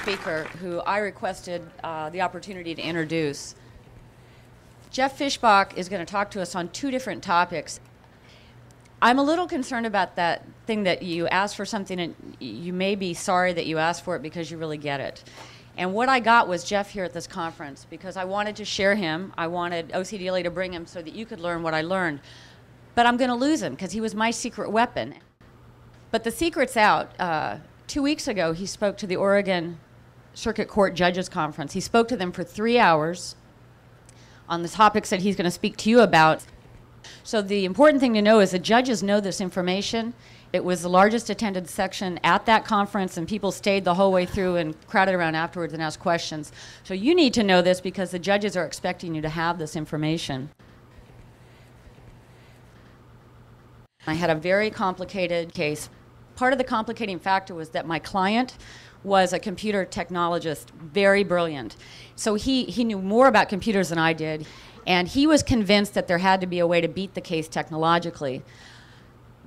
speaker who I requested the opportunity to introduce. Jeff Fischbach is going to talk to us on two different topics. I'm a little concerned about that thing that you asked for something and you may be sorry that you asked for it because you really get it. And what I got was Jeff here at this conference because I wanted to share him. I wanted OCDLA to bring him so that you could learn what I learned. But I'm going to lose him because he was my secret weapon. But the secret's out. 2 weeks ago, he spoke to the Oregon Circuit Court Judges Conference. He spoke to them for 3 hours on the topics that he's going to speak to you about. So the important thing to know is the judges know this information. It was the largest attended section at that conference, and people stayed the whole way through and crowded around afterwards and asked questions. So you need to know this because the judges are expecting you to have this information. I had a very complicated case. Part of the complicating factor was that my client was a computer technologist, very brilliant. So he knew more about computers than I did, and he was convinced that there had to be a way to beat the case technologically.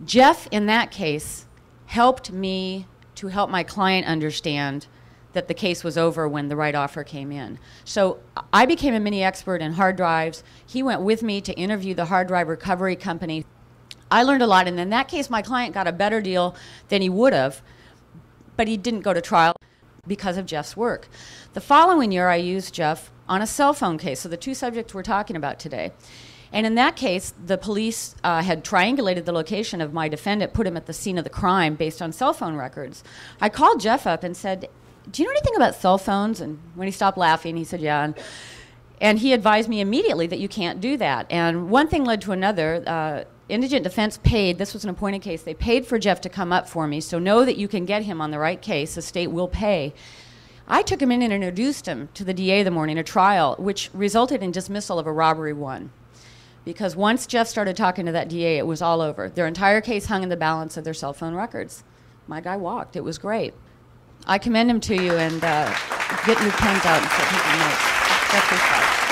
Jeff, in that case, helped me to help my client understand that the case was over when the right offer came in. So I became a mini expert in hard drives. He went with me to interview the hard drive recovery company. I learned a lot, and in that case, my client got a better deal than he would have, but he didn't go to trial because of Jeff's work. The following year, I used Jeff on a cell phone case, so the two subjects we're talking about today. And in that case, the police had triangulated the location of my defendant, put him at the scene of the crime based on cell phone records. I called Jeff up and said, "Do you know anything about cell phones?" And when he stopped laughing, he said, "Yeah." And he advised me immediately that you can't do that. And one thing led to another. Indigent Defense paid, this was an appointed case, they paid for Jeff to come up for me, so know that you can get him on the right case, the state will pay. I took him in and introduced him to the DA the morning of trial, which resulted in dismissal of a robbery one. Because once Jeff started talking to that DA, it was all over. Their entire case hung in the balance of their cell phone records. My guy walked, it was great. I commend him to you, and get your pens out and start taking notes. That's